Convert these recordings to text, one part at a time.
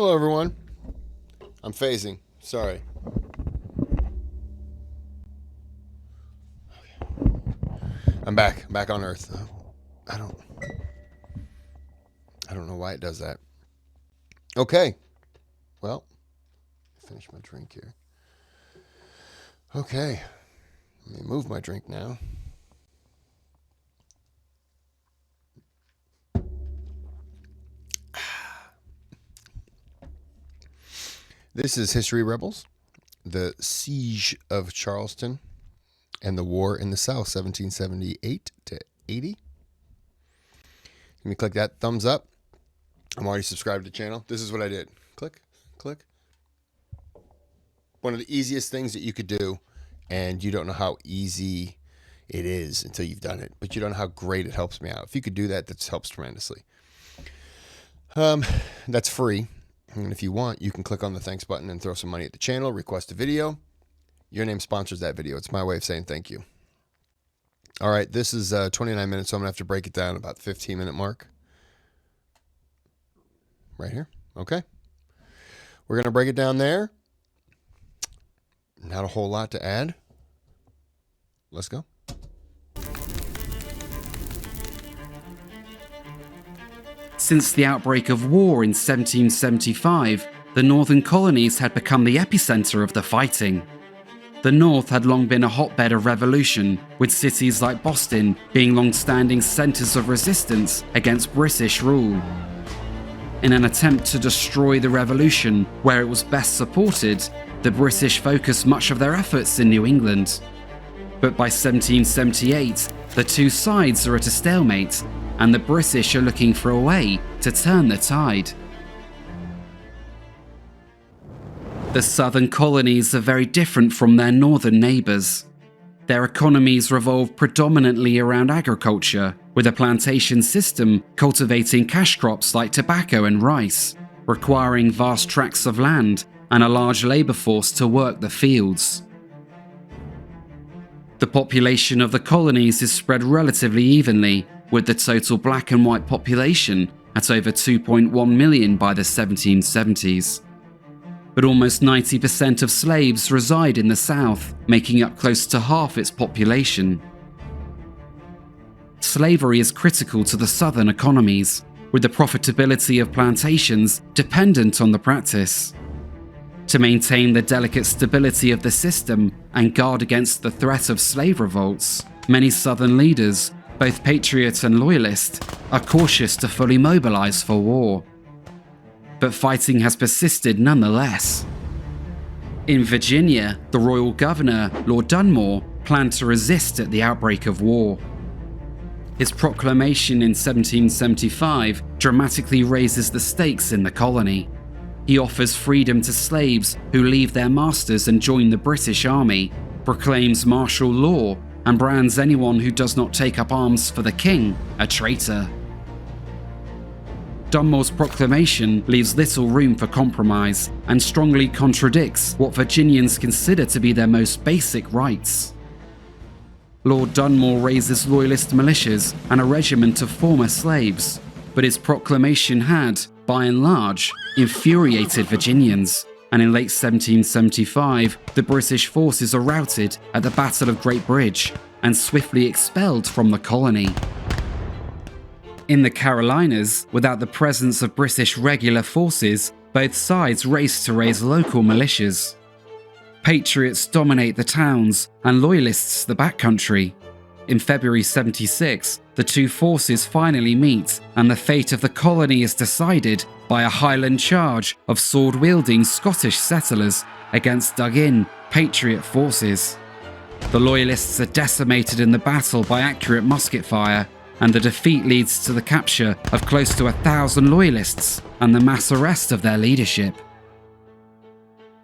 Hello, everyone. I'm phasing. Sorry. I'm back on Earth. I don't know why it does that. Okay. Well, finish my drink here. Okay. Let me move my drink now. This is History Rebels, the Siege of Charleston, and the War in the South, 1778 to 80. Let me click that thumbs up. I'm already subscribed to the channel. This is what I did. Click, click. One of the easiest things that you could do, and you don't know how easy it is until you've done it, but you don't know how great it helps me out. If you could do that, that helps tremendously. That's free. And if you want, you can click on the thanks button and throw some money at the channel, request a video. Your name sponsors that video. It's my way of saying thank you. All right, this is 29 minutes, so I'm going to have to break it down about the 15-minute mark. Right here. Okay. We're going to break it down there. Not a whole lot to add. Let's go. Since the outbreak of war in 1775, the northern colonies had become the epicenter of the fighting. The North had long been a hotbed of revolution, with cities like Boston being long-standing centers of resistance against British rule. In an attempt to destroy the revolution where it was best supported, the British focused much of their efforts in New England. But by 1778, the two sides are at a stalemate, and the British are looking for a way to turn the tide. The southern colonies are very different from their northern neighbours. Their economies revolve predominantly around agriculture, with a plantation system cultivating cash crops like tobacco and rice, requiring vast tracts of land and a large labour force to work the fields. The population of the colonies is spread relatively evenly, with the total black and white population at over 2.1 million by the 1770s. But almost 90% of slaves reside in the South, making up close to half its population. Slavery is critical to the southern economies, with the profitability of plantations dependent on the practice. To maintain the delicate stability of the system and guard against the threat of slave revolts, many southern leaders, both patriot and loyalist, are cautious to fully mobilize for war. But fighting has persisted nonetheless. In Virginia, the royal governor, Lord Dunmore, planned to resist at the outbreak of war. His proclamation in 1775 dramatically raises the stakes in the colony. He offers freedom to slaves who leave their masters and join the British Army, proclaims martial law, and brands anyone who does not take up arms for the king a traitor. Dunmore's proclamation leaves little room for compromise and strongly contradicts what Virginians consider to be their most basic rights. Lord Dunmore raises loyalist militias and a regiment of former slaves, but his proclamation had, by and large, infuriated Virginians, and in late 1775, the British forces are routed at the Battle of Great Bridge and swiftly expelled from the colony. In the Carolinas, without the presence of British regular forces, both sides race to raise local militias. Patriots dominate the towns and Loyalists the backcountry. In February 76, the two forces finally meet, and the fate of the colony is decided by a Highland charge of sword-wielding Scottish settlers against dug-in Patriot forces. The Loyalists are decimated in the battle by accurate musket fire, and the defeat leads to the capture of close to 1,000 Loyalists and the mass arrest of their leadership.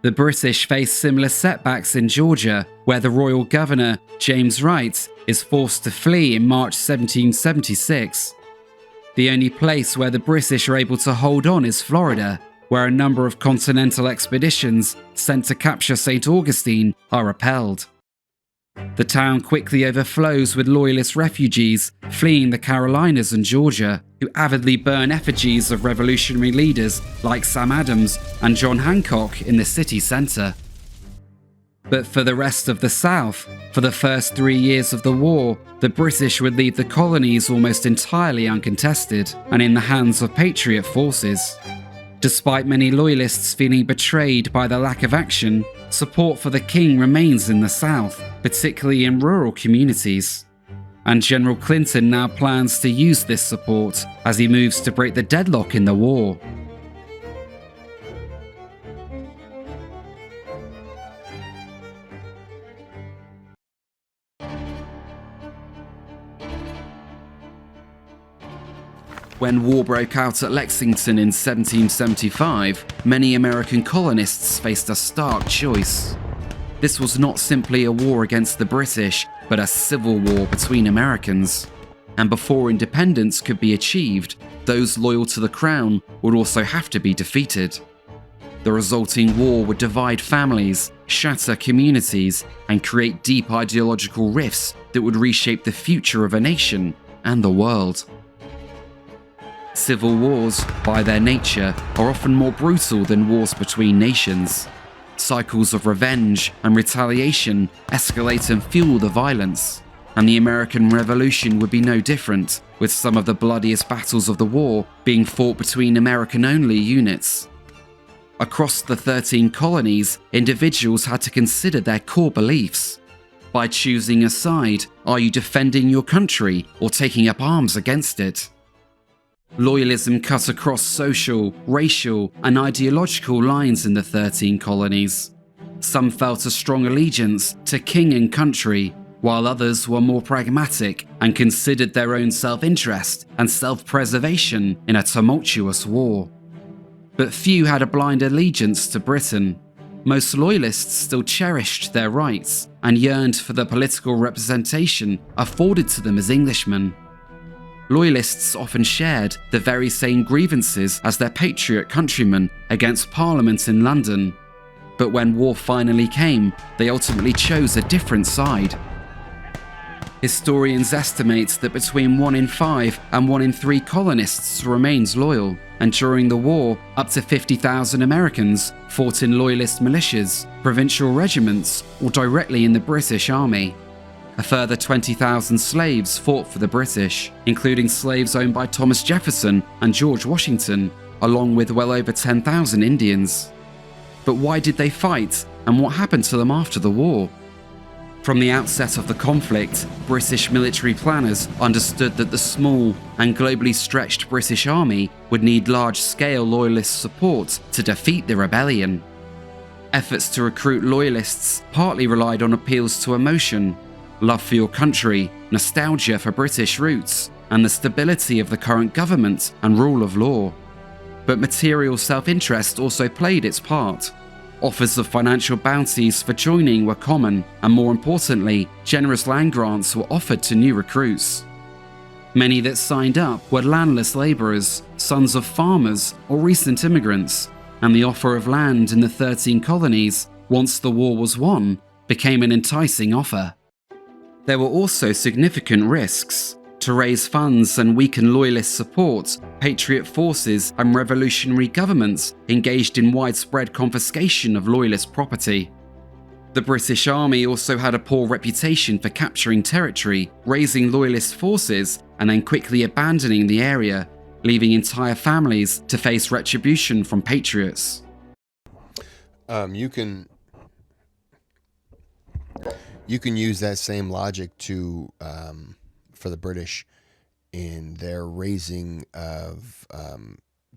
The British face similar setbacks in Georgia, where the royal governor, James Wright, is forced to flee in March 1776. The only place where the British are able to hold on is Florida, where a number of continental expeditions sent to capture St. Augustine are repelled. The town quickly overflows with Loyalist refugees fleeing the Carolinas and Georgia, who avidly burn effigies of revolutionary leaders like Sam Adams and John Hancock in the city centre. But for the rest of the South, for the first 3 years of the war, the British would leave the colonies almost entirely uncontested and in the hands of Patriot forces. Despite many Loyalists feeling betrayed by the lack of action, support for the king remains in the South, particularly in rural communities. And General Clinton now plans to use this support as he moves to break the deadlock in the war. When war broke out at Lexington in 1775, many American colonists faced a stark choice. This was not simply a war against the British, but a civil war between Americans. And before independence could be achieved, those loyal to the crown would also have to be defeated. The resulting war would divide families, shatter communities, and create deep ideological rifts that would reshape the future of a nation and the world. Civil wars, by their nature, are often more brutal than wars between nations. Cycles of revenge and retaliation escalate and fuel the violence, and the American Revolution would be no different, with some of the bloodiest battles of the war being fought between American-only units. Across the 13 colonies, individuals had to consider their core beliefs. By choosing a side, are you defending your country or taking up arms against it? Loyalism cut across social, racial, and ideological lines in the 13 colonies. Some felt a strong allegiance to king and country, while others were more pragmatic and considered their own self-interest and self-preservation in a tumultuous war. But few had a blind allegiance to Britain. Most Loyalists still cherished their rights and yearned for the political representation afforded to them as Englishmen. Loyalists often shared the very same grievances as their Patriot countrymen against Parliament in London. But when war finally came, they ultimately chose a different side. Historians estimate that between 1 in 5 and 1 in 3 colonists remained loyal, and during the war, up to 50,000 Americans fought in Loyalist militias, provincial regiments, or directly in the British Army. A further 20,000 slaves fought for the British, including slaves owned by Thomas Jefferson and George Washington, along with well over 10,000 Indians. But why did they fight, and what happened to them after the war? From the outset of the conflict, British military planners understood that the small and globally stretched British Army would need large-scale Loyalist support to defeat the rebellion. Efforts to recruit Loyalists partly relied on appeals to emotion, love for your country, nostalgia for British roots, and the stability of the current government and rule of law. But material self-interest also played its part. Offers of financial bounties for joining were common, and more importantly, generous land grants were offered to new recruits. Many that signed up were landless labourers, sons of farmers, or recent immigrants, and the offer of land in the 13 colonies, once the war was won, became an enticing offer. There were also significant risks. To raise funds and weaken Loyalist support, Patriot forces and revolutionary governments engaged in widespread confiscation of Loyalist property. The British Army also had a poor reputation for capturing territory, raising Loyalist forces, and then quickly abandoning the area, leaving entire families to face retribution from Patriots. You can use that same logic to for the British in their raising of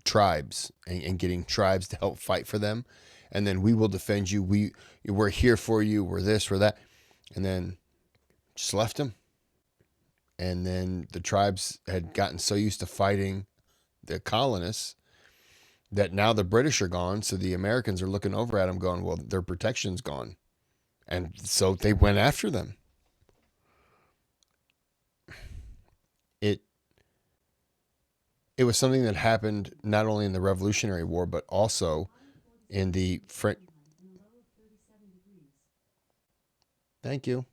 tribes and getting tribes to help fight for them, and then we will defend you. We're here for you. We're this, we're that, and then just left them. And then the tribes had gotten so used to fighting the colonists that now the British are gone, so the Americans are looking over at them going, well, their protection's gone. And so they went after them. It was something that happened not only in the Revolutionary War, but also in the French. Thank you.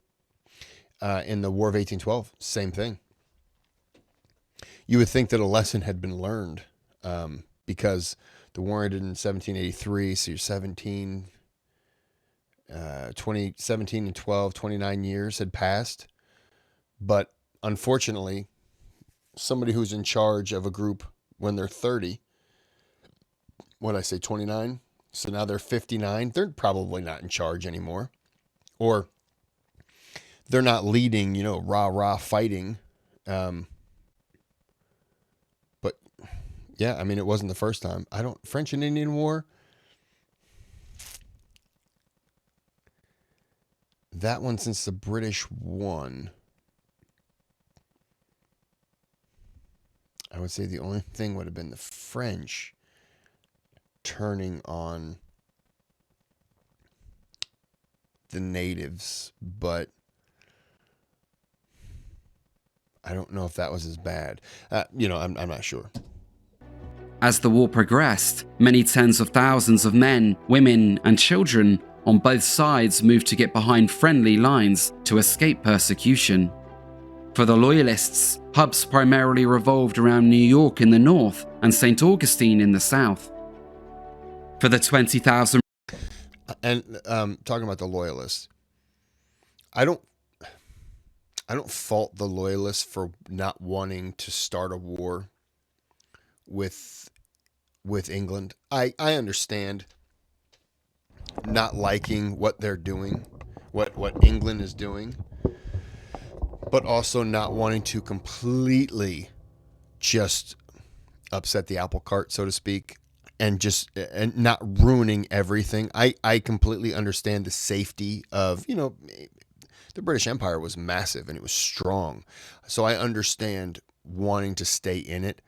in the War of 1812, same thing. You would think that a lesson had been learned, because the war ended in 1783, so you're 17 and 12, 29 years had passed. But unfortunately, somebody who's in charge of a group when they're 30, what did I say, 29? So now they're 59. They're probably not in charge anymore. Or they're not leading, rah-rah fighting. But yeah, I mean, it wasn't the first time. French and Indian War, that one since the British won. I would say the only thing would have been the French turning on the natives, but I don't know if that was as bad. I'm not sure. As the war progressed, many tens of thousands of men, women, and children on both sides moved to get behind friendly lines to escape persecution. For the Loyalists, hubs primarily revolved around New York in the north and St. Augustine in the south. For the 20,000... And talking about the Loyalists, I don't fault the Loyalists for not wanting to start a war with England. I understand not liking what they're doing, what England is doing, but also not wanting to completely just upset the apple cart, so to speak, and not ruining everything. I completely understand the safety of, the British Empire was massive and it was strong. So I understand wanting to stay in it.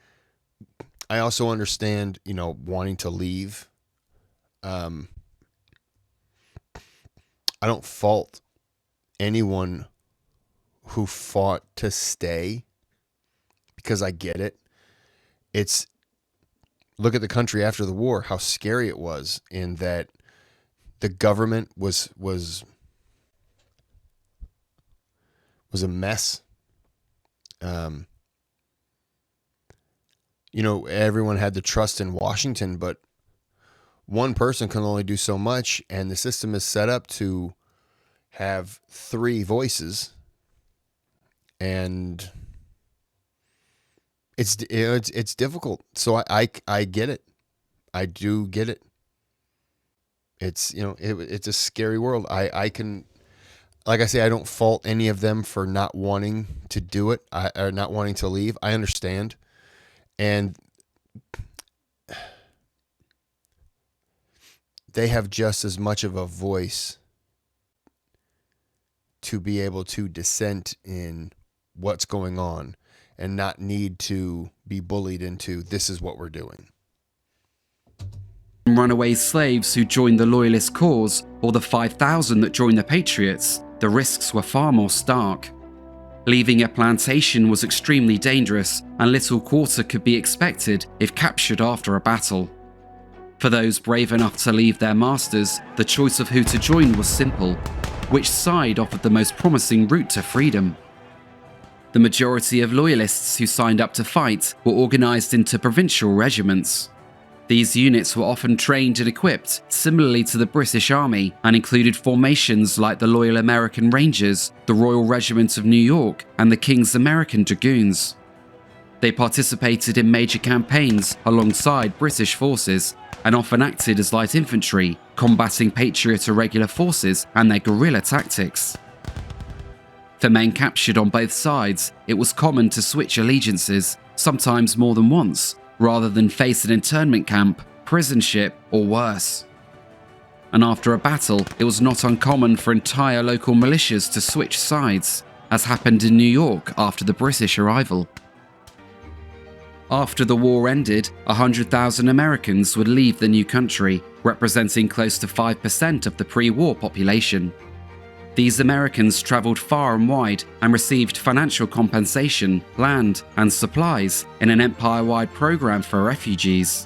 I also understand, wanting to leave. I don't fault anyone who fought to stay, because I get it. Look at the country after the war, how scary it was, in that the government was a mess. Everyone had the trust in Washington, but one person can only do so much, and the system is set up to have three voices, and it's difficult. So I get it. I do get it. It's it's a scary world. I can, like I say, I don't fault any of them for not wanting to do it, or not wanting to leave. I understand. And they have just as much of a voice to be able to dissent in what's going on and not need to be bullied into, this is what we're doing. Runaway slaves who joined the Loyalist cause, or the 5,000 that joined the Patriots, the risks were far more stark. Leaving a plantation was extremely dangerous, and little quarter could be expected if captured after a battle. For those brave enough to leave their masters, the choice of who to join was simple: which side offered the most promising route to freedom. The majority of Loyalists who signed up to fight were organised into provincial regiments. These units were often trained and equipped similarly to the British Army, and included formations like the Loyal American Rangers, the Royal Regiment of New York, and the King's American Dragoons. They participated in major campaigns alongside British forces, and often acted as light infantry, combating Patriot irregular forces and their guerrilla tactics. For men captured on both sides, it was common to switch allegiances, sometimes more than once, rather than face an internment camp, prison ship, or worse. And after a battle, it was not uncommon for entire local militias to switch sides, as happened in New York after the British arrival. After the war ended, 100,000 Americans would leave the new country, representing close to 5% of the pre-war population. These Americans travelled far and wide and received financial compensation, land, and supplies in an empire-wide program for refugees.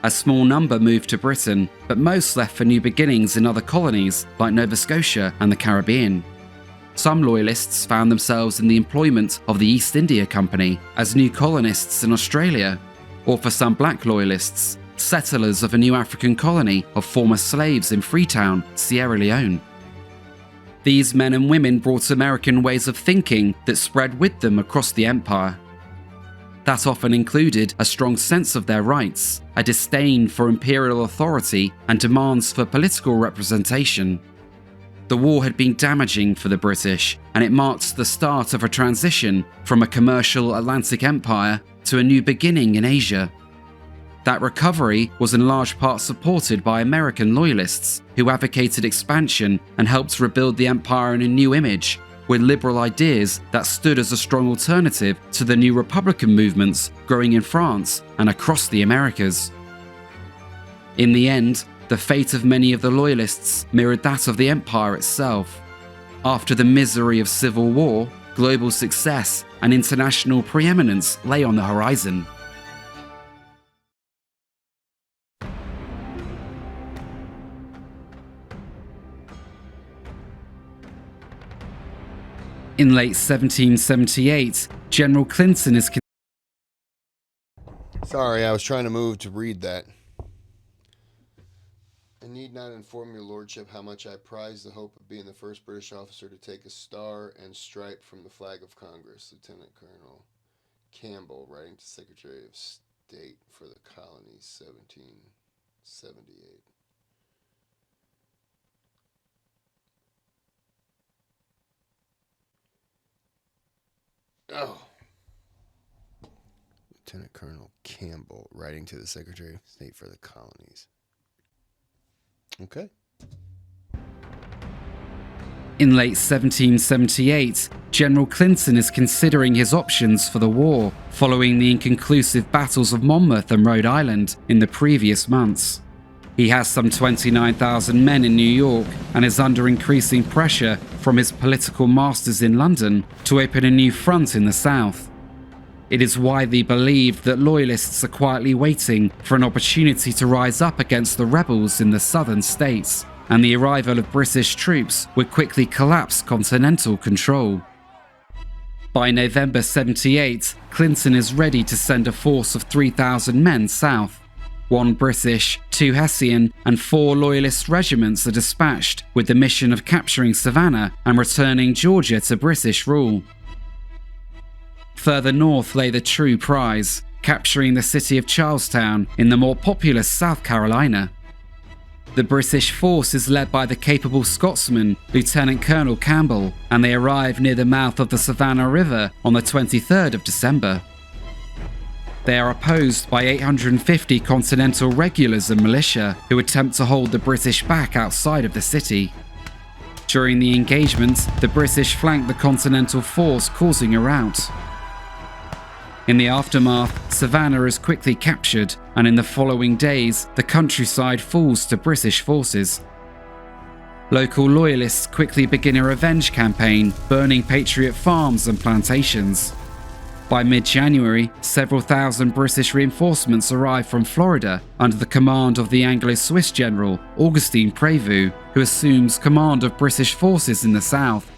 A small number moved to Britain, but most left for new beginnings in other colonies like Nova Scotia and the Caribbean. Some Loyalists found themselves in the employment of the East India Company as new colonists in Australia, or for some black Loyalists, settlers of a new African colony of former slaves in Freetown, Sierra Leone. These men and women brought American ways of thinking that spread with them across the empire. That often included a strong sense of their rights, a disdain for imperial authority, and demands for political representation. The war had been damaging for the British, and it marked the start of a transition from a commercial Atlantic empire to a new beginning in Asia. That recovery was in large part supported by American loyalists who advocated expansion and helped rebuild the empire in a new image, with liberal ideas that stood as a strong alternative to the new Republican movements growing in France and across the Americas. In the end, the fate of many of the Loyalists mirrored that of the empire itself. After the misery of civil war, global success and international preeminence lay on the horizon. In late 1778, General Clinton is... Sorry, I was trying to move to read that. I need not inform your lordship how much I prize the hope of being the first British officer to take a star and stripe from the flag of Congress. Lieutenant Colonel Campbell, writing to Secretary of State for the Colonies, 1778. Oh. Lieutenant Colonel Campbell, writing to the Secretary of State for the Colonies. Okay. In late 1778, General Clinton is considering his options for the war, following the inconclusive battles of Monmouth and Rhode Island in the previous months. He has some 29,000 men in New York and is under increasing pressure from his political masters in London to open a new front in the south. It is widely believed that Loyalists are quietly waiting for an opportunity to rise up against the rebels in the southern states, and the arrival of British troops would quickly collapse continental control. By November 78, Clinton is ready to send a force of 3,000 men south. 1 British, 2 Hessian, and 4 Loyalist regiments are dispatched with the mission of capturing Savannah and returning Georgia to British rule. Further north lay the true prize, capturing the city of Charleston in the more populous South Carolina. The British force is led by the capable Scotsman, Lieutenant Colonel Campbell, and they arrive near the mouth of the Savannah River on the 23rd of December. They are opposed by 850 Continental regulars and militia who attempt to hold the British back outside of the city. During the engagement, the British flank the Continental force, causing a rout. In the aftermath, Savannah is quickly captured, and in the following days, the countryside falls to British forces. Local Loyalists quickly begin a revenge campaign, burning Patriot farms and plantations. By mid-January, several thousand British reinforcements arrive from Florida under the command of the Anglo-Swiss general Augustin Prevost, who assumes command of British forces in the south.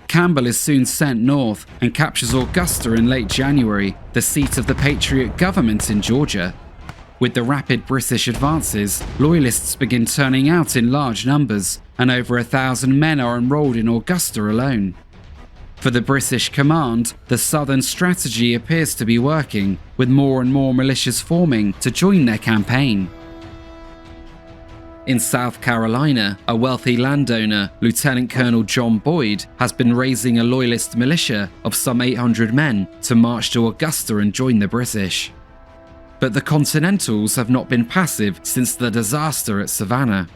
Campbell is soon sent north and captures Augusta in late January, the seat of the Patriot government in Georgia. With the rapid British advances, Loyalists begin turning out in large numbers, and over 1,000 men are enrolled in Augusta alone. For the British command, the southern strategy appears to be working, with more and more militias forming to join their campaign. In South Carolina, a wealthy landowner, Lieutenant Colonel John Boyd, has been raising a Loyalist militia of some 800 men to march to Augusta and join the British. But the Continentals have not been passive since the disaster at Savannah.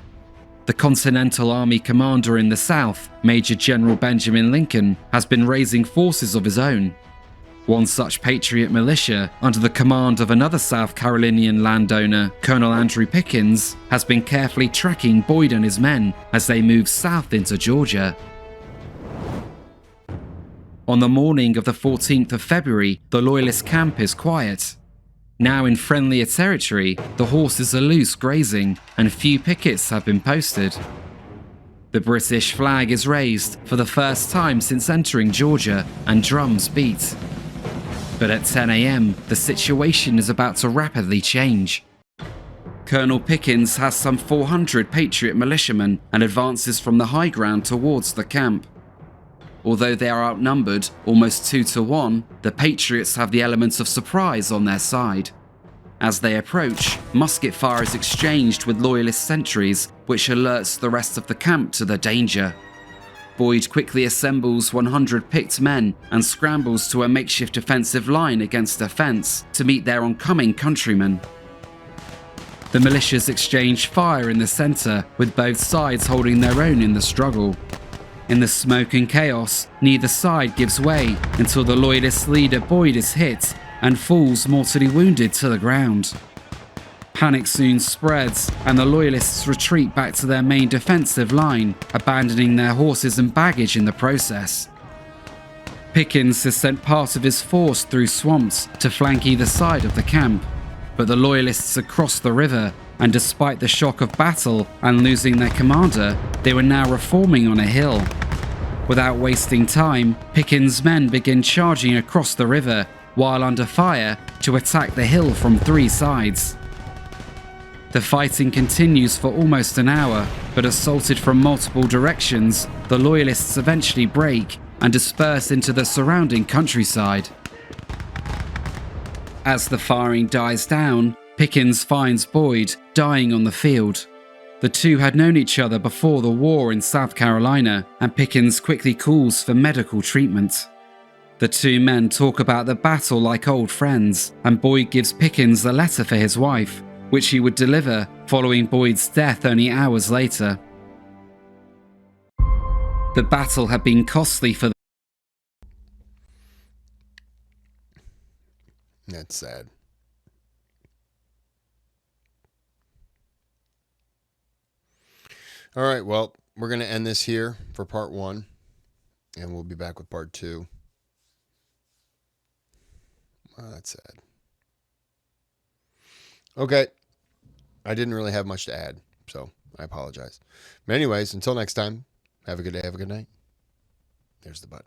The Continental Army commander in the South, Major General Benjamin Lincoln, has been raising forces of his own. One such Patriot militia, under the command of another South Carolinian landowner, Colonel Andrew Pickens, has been carefully tracking Boyd and his men as they move south into Georgia. On the morning of the 14th of February, the Loyalist camp is quiet. Now in friendlier territory, the horses are loose grazing, and few pickets have been posted. The British flag is raised for the first time since entering Georgia, and drums beat. But at 10 a.m., the situation is about to rapidly change. Colonel Pickens has some 400 Patriot militiamen and advances from the high ground towards the camp. Although they are outnumbered almost 2-1, the Patriots have the element of surprise on their side. As they approach, musket fire is exchanged with Loyalist sentries, which alerts the rest of the camp to the danger. Boyd quickly assembles 100 picked men and scrambles to a makeshift defensive line against a fence to meet their oncoming countrymen. The militias exchange fire in the centre, with both sides holding their own in the struggle. In the smoke and chaos, neither side gives way until the Loyalist leader Boyd is hit and falls mortally wounded to the ground. Panic soon spreads, and the Loyalists retreat back to their main defensive line, abandoning their horses and baggage in the process. Pickens has sent part of his force through swamps to flank either side of the camp, but the Loyalists had crossed the river, and despite the shock of battle and losing their commander, they were now reforming on a hill. Without wasting time, Pickens' men begin charging across the river, while under fire, to attack the hill from 3 sides. The fighting continues for almost an hour, but assaulted from multiple directions, the Loyalists eventually break and disperse into the surrounding countryside. As the firing dies down, Pickens finds Boyd dying on the field. The two had known each other before the war in South Carolina, and Pickens quickly calls for medical treatment. The two men talk about the battle like old friends, and Boyd gives Pickens a letter for his wife, which he would deliver following Boyd's death only hours later. The battle had been costly for That's sad. All right, well, we're going to end this here for part 1, and we'll be back with part 2. Oh, that's sad. Okay. I didn't really have much to add, so I apologize. But anyways, until next time, have a good day, have a good night. There's the button.